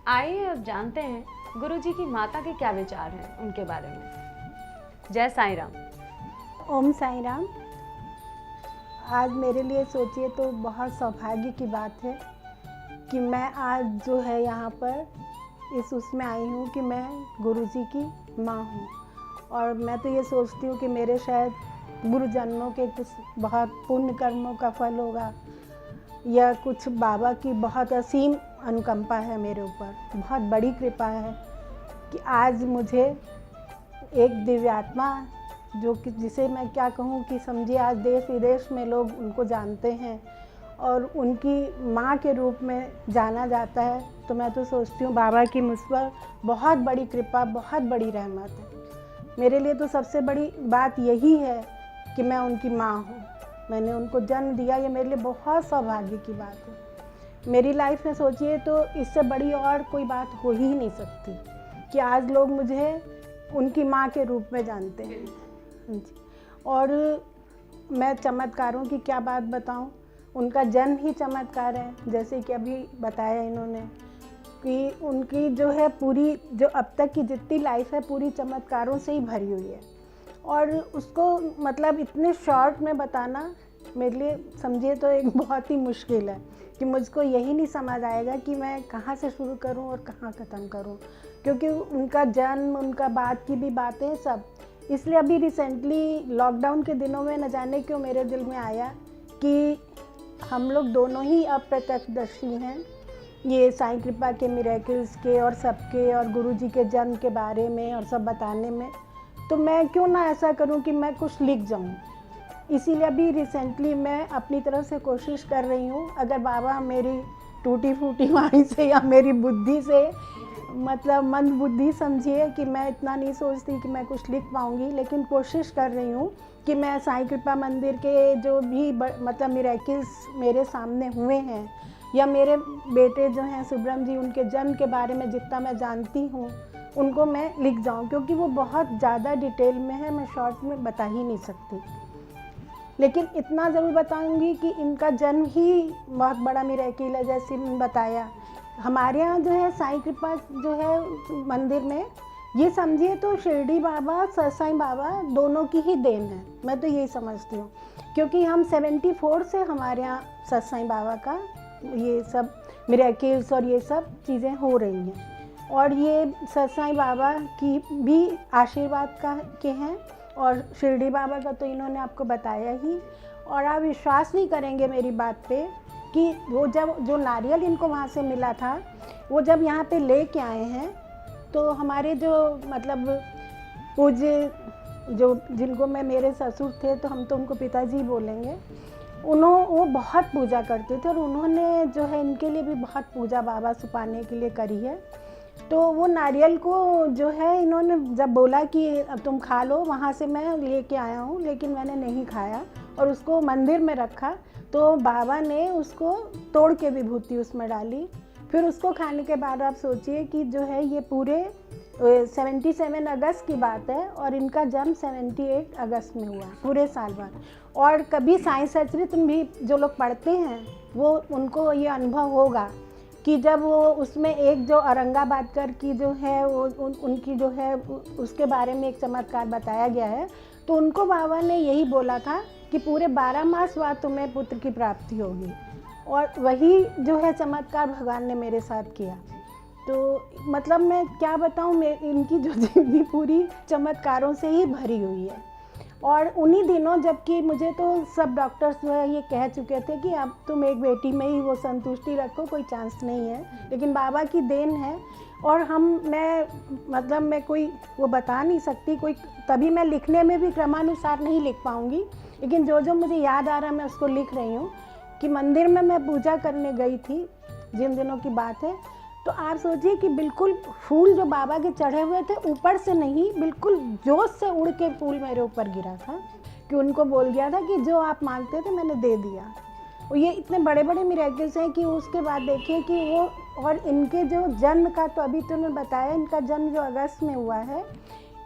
आइए अब जानते हैं गुरुजी की माता के क्या विचार हैं उनके बारे में। जय साईं राम। ओम साईं राम। आज मेरे लिए सोचिए तो बहुत सौभाग्य की बात है कि मैं आज जो है यहाँ पर इस उसमें आई हूँ कि मैं गुरुजी की माँ हूँ। और मैं तो ये सोचती हूँ कि मेरे शायद गुरुजनों के कुछ बहुत पुण्य कर्मों का फल होगा या कुछ बाबा की बहुत असीम अनुकंपा है मेरे ऊपर, बहुत बड़ी कृपा है कि आज मुझे एक दिव्यात्मा जो कि जिसे मैं क्या कहूँ कि समझिए आज देश विदेश में लोग उनको जानते हैं और उनकी माँ के रूप में जाना जाता है। तो मैं तो सोचती हूँ बाबा की मुझ पर बहुत बड़ी कृपा, बहुत बड़ी रहमत है। मेरे लिए तो सबसे बड़ी बात यही है कि मैं उनकी माँ हूँ, मैंने उनको जन्म दिया। ये मेरे लिए बहुत सौभाग्य की बात है। मेरी लाइफ में सोचिए तो इससे बड़ी और कोई बात हो ही नहीं सकती कि आज लोग मुझे उनकी माँ के रूप में जानते हैं जी। और मैं चमत्कारों की क्या बात बताऊं, उनका जन्म ही चमत्कार है। जैसे कि अभी बताया इन्होंने कि उनकी जो है पूरी जो अब तक की जितनी लाइफ है पूरी चमत्कारों से ही भरी हुई है। और उसको मतलब इतने शॉर्ट में बताना मेरे लिए समझिए तो एक बहुत ही मुश्किल है कि मुझको यही नहीं समझ आएगा कि मैं कहाँ से शुरू करूँ और कहाँ ख़त्म करूँ, क्योंकि उनका जन्म, उनका बाद की भी बातें सब। इसलिए अभी रिसेंटली लॉकडाउन के दिनों में न जाने क्यों मेरे दिल में आया कि हम लोग दोनों ही अप्रत्यक्षदर्शी हैं ये साईं कृपा के मिरेकल्स के और सबके और गुरुजी के जन्म के बारे में और सब बताने में। तो मैं क्यों ना ऐसा करूं कि मैं कुछ लिख जाऊं। इसीलिए अभी रिसेंटली मैं अपनी तरफ से कोशिश कर रही हूँ। अगर बाबा मेरी टूटी फूटी वाणी से या मेरी बुद्धि से, मतलब मंद बुद्धि समझिए कि मैं इतना नहीं सोचती कि मैं कुछ लिख पाऊँगी, लेकिन कोशिश कर रही हूँ कि मैं साईं कृपा मंदिर के जो भी मतलब मिरेकल्स मेरे सामने हुए हैं या मेरे बेटे जो हैं सुब्रम जी, उनके जन्म के बारे में जितना मैं जानती हूँ उनको मैं लिख जाऊँ, क्योंकि वो बहुत ज़्यादा डिटेल में है, मैं शॉर्ट में बता ही नहीं सकती। लेकिन इतना ज़रूर बताऊंगी कि इनका जन्म ही बहुत बड़ा मिरेकल है। जैसे मैंने बताया हमारे यहाँ जो है साईं कृपा जो है मंदिर में, ये समझिए तो शिरडी बाबा, सतसाईं बाबा दोनों की ही देन है। मैं तो यही समझती हूँ, क्योंकि हम 74 से हमारे यहाँ सतसाईं बाबा का ये सब मिरेकल्स और ये सब चीज़ें हो रही हैं। और ये सतसाईं बाबा की भी आशीर्वाद के हैं और शिरडी बाबा का तो इन्होंने आपको बताया ही। और आप विश्वास नहीं करेंगे मेरी बात पे कि वो जब जो नारियल इनको वहाँ से मिला था, वो जब यहाँ पे लेके आए हैं तो हमारे जो मतलब पूज्य जो जिनको मैं मेरे ससुर थे तो हम तो उनको पिताजी बोलेंगे, वो बहुत पूजा करते थे और उन्होंने जो है इनके लिए भी बहुत पूजा बाबा सुपाने के लिए करी है। तो वो नारियल को जो है इन्होंने जब बोला कि अब तुम खा लो, वहाँ से मैं लेके आया हूँ, लेकिन मैंने नहीं खाया और उसको मंदिर में रखा। तो बाबा ने उसको तोड़ के विभूति उसमें डाली। फिर उसको खाने के बाद आप सोचिए कि जो है ये पूरे 77 अगस्त की बात है और इनका जन्म 78 अगस्त में हुआ, पूरे साल बाद। और कभी साईं सचरित्र भी जो लोग पढ़ते हैं वो उनको ये अनुभव होगा कि जब वो उसमें एक जो औरंगाबाद कर की जो है वो उनकी जो है उसके बारे में एक चमत्कार बताया गया है। तो उनको बाबा ने यही बोला था कि पूरे 12 मास बाद तुम्हें पुत्र की प्राप्ति होगी, और वही जो है चमत्कार भगवान ने मेरे साथ किया। तो मतलब मैं क्या बताऊँ, इनकी जो जिंदगी पूरी चमत्कारों से ही भरी हुई है। और उन्हीं दिनों जबकि मुझे तो सब डॉक्टर्स जो है ये कह चुके थे कि अब तुम एक बेटी में ही वो संतुष्टि रखो, कोई चांस नहीं है, लेकिन बाबा की देन है। और मैं कोई वो बता नहीं सकती, कोई तभी मैं लिखने में भी क्रमानुसार नहीं लिख पाऊँगी, लेकिन जो जो मुझे याद आ रहा है मैं उसको लिख रही हूँ। कि मंदिर में मैं पूजा करने गई थी जिन दिनों की बात है, तो आप सोचिए कि बिल्कुल फूल जो बाबा के चढ़े हुए थे ऊपर से नहीं, बिल्कुल जोश से उड़ के फूल मेरे ऊपर गिरा था कि उनको बोल गया था कि जो आप मांगते थे मैंने दे दिया। और ये इतने बड़े बड़े मिरेकल्स हैं कि उसके बाद देखिए कि वो, और इनके जो जन्म का तो अभी तुमने बताया, इनका जन्म जो अगस्त में हुआ है,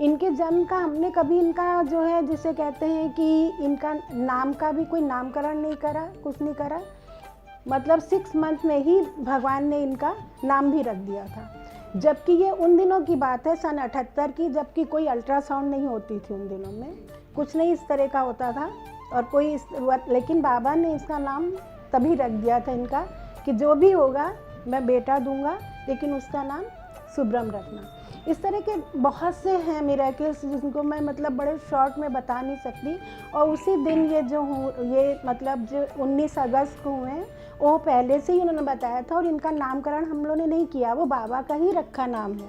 इनके जन्म का हमने कभी इनका जो है जिसे कहते हैं कि इनका नाम का भी कोई नामकरण नहीं करा, कुछ नहीं करा। मतलब 6 मंथ में ही भगवान ने इनका नाम भी रख दिया था। जबकि ये उन दिनों की बात है, सन 78 की, जबकि कोई अल्ट्रासाउंड नहीं होती थी उन दिनों में, कुछ नहीं इस तरह का होता था। और कोई लेकिन बाबा ने इसका नाम तभी रख दिया था इनका कि जो भी होगा मैं बेटा दूंगा, लेकिन उसका नाम सुब्रम रखना। इस तरह के बहुत से हैं मिरेकल्स जिनको मैं मतलब बड़े शॉर्ट में बता नहीं सकती। और उसी दिन ये मतलब जो 19 अगस्त को हुए हैं, वो पहले से ही उन्होंने बताया था। और इनका नामकरण हम लोगों ने नहीं किया, वो बाबा का ही रखा नाम है,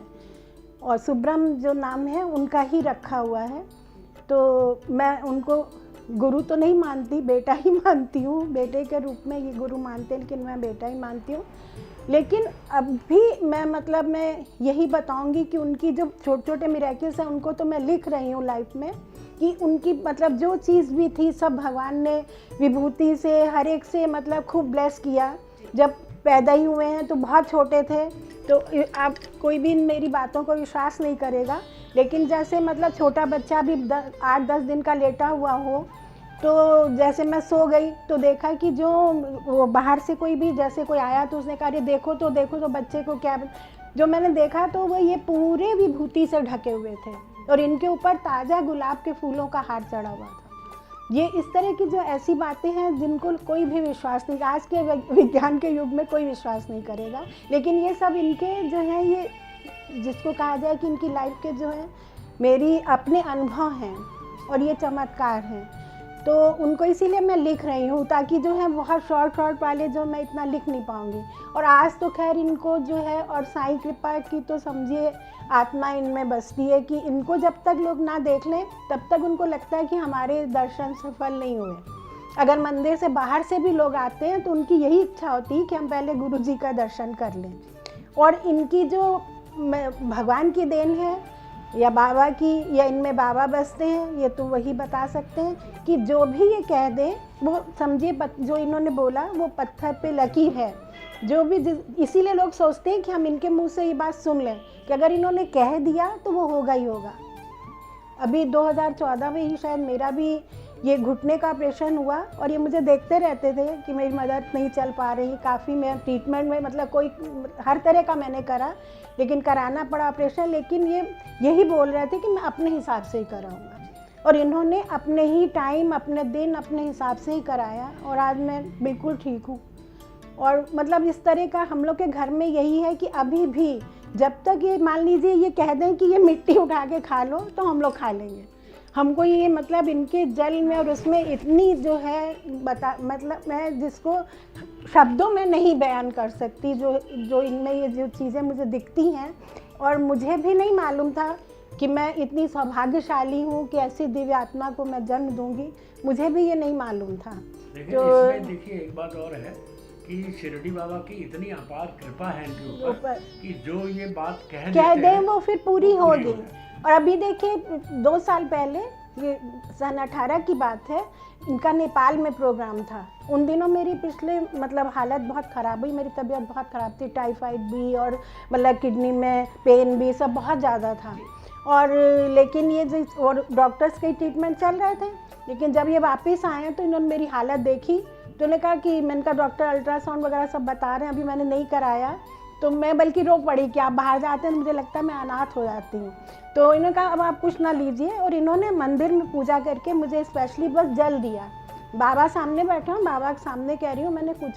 और सुब्रम जो नाम है उनका ही रखा हुआ है। तो मैं उनको गुरु तो नहीं मानती, बेटा ही मानती हूँ। बेटे के रूप में ये गुरु मानते हैं, लेकिन मैं बेटा ही मानती हूँ। लेकिन अब भी मैं यही बताऊंगी कि उनकी जो छोटे छोटे मिरेकल्स हैं उनको तो मैं लिख रही हूँ लाइफ में, कि उनकी मतलब जो चीज़ भी थी सब भगवान ने विभूति से हर एक से मतलब खूब ब्लेस किया। जब पैदा ही हुए हैं तो बहुत छोटे थे, तो आप कोई भी मेरी बातों को विश्वास नहीं करेगा, लेकिन जैसे मतलब छोटा बच्चा भी 8-10 दिन का लेटा हुआ हो, तो जैसे मैं सो गई तो देखा कि जो वो बाहर से कोई भी जैसे कोई आया तो उसने कहा अरे देखो तो बच्चे को क्या, जो मैंने देखा तो वो ये पूरे विभूति से ढके हुए थे और इनके ऊपर ताज़ा गुलाब के फूलों का हार चढ़ा हुआ था। ये इस तरह की जो ऐसी बातें हैं जिनको कोई भी विश्वास नहीं, आज के विज्ञान के युग में कोई विश्वास नहीं करेगा, लेकिन ये सब इनके जो है, ये जिसको कहा जाए कि इनकी लाइफ के जो है मेरी अपने अनुभव हैं और ये चमत्कार हैं। तो उनको इसीलिए मैं लिख रही हूँ, ताकि जो है बहुत शॉर्ट वाले जो मैं इतना लिख नहीं पाऊँगी। और आज तो खैर इनको जो है, और साईं कृपा की तो समझिए आत्मा इनमें बसती है कि इनको जब तक लोग ना देख लें तब तक उनको लगता है कि हमारे दर्शन सफल नहीं हुए। अगर मंदिर से बाहर से भी लोग आते हैं तो उनकी यही इच्छा होती है कि हम पहले गुरु जी का दर्शन कर लें। और इनकी जो भगवान की देन है या बाबा की, या इनमें बाबा बसते हैं, ये तो वही बता सकते हैं कि जो भी ये कह दें वो समझिए जो इन्होंने बोला वो पत्थर पे लकीर है। जो भी इसीलिए लोग सोचते हैं कि हम इनके मुंह से ये बात सुन लें कि अगर इन्होंने कह दिया तो वो होगा ही होगा। अभी 2014 में ही शायद मेरा भी ये घुटने का ऑपरेशन हुआ, और ये मुझे देखते रहते थे कि मेरी मदद नहीं चल पा रही। काफ़ी मैं ट्रीटमेंट में मतलब कोई हर तरह का मैंने करा, लेकिन कराना पड़ा ऑपरेशन। लेकिन ये यही बोल रहे थे कि मैं अपने हिसाब से ही कराऊंगा, और इन्होंने अपने ही टाइम, अपने दिन, अपने हिसाब से ही कराया, और आज मैं बिल्कुल ठीक हूँ। और मतलब इस तरह का हम लोग के घर में यही है कि अभी भी जब तक ये मान लीजिए ये कह दें कि ये मिट्टी उठा के खा लो तो हम लोग खा लेंगे। हमको ये मतलब इनके जल में और उसमें इतनी जो है मतलब मैं जिसको शब्दों में नहीं बयान कर सकती, जो इनमें ये जो चीज़ें मुझे दिखती हैं। और मुझे भी नहीं मालूम था कि मैं इतनी सौभाग्यशाली हूँ कि ऐसी दिव्य आत्मा को मैं जन्म दूंगी, मुझे भी ये नहीं मालूम था। तो इसमें देखिए एक बात और है कि शिरडी बाबा की इतनी अपार कृपा है इनके ऊपर कि जो ये बात कह दें वो फिर पूरी होगी। और अभी देखिए 2 साल पहले, ये सन 18 की बात है, इनका नेपाल में प्रोग्राम था। उन दिनों मेरी पिछले मतलब हालत बहुत ख़राब हुई, मेरी तबीयत बहुत ख़राब थी, टाइफाइड भी और मतलब किडनी में पेन भी, सब बहुत ज़्यादा था। और लेकिन ये और डॉक्टर्स के ट्रीटमेंट चल रहे थे। लेकिन जब ये वापस आए तो इन्होंने मेरी हालत देखी तो उन्होंने कहा कि मैंने कहा डॉक्टर अल्ट्रासाउंड वगैरह सब बता रहे हैं, अभी मैंने नहीं कराया। तो मैं बल्कि रो पड़ी कि आप बाहर जाते हैं तो मुझे लगता है मैं अनाथ हो जाती हूँ। तो इन्होंने कहा अब आप कुछ ना लीजिए, और इन्होंने मंदिर में पूजा करके मुझे स्पेशली बस जल दिया। बाबा सामने बैठे हूँ, बाबा के सामने कह रही हूँ मैंने कुछ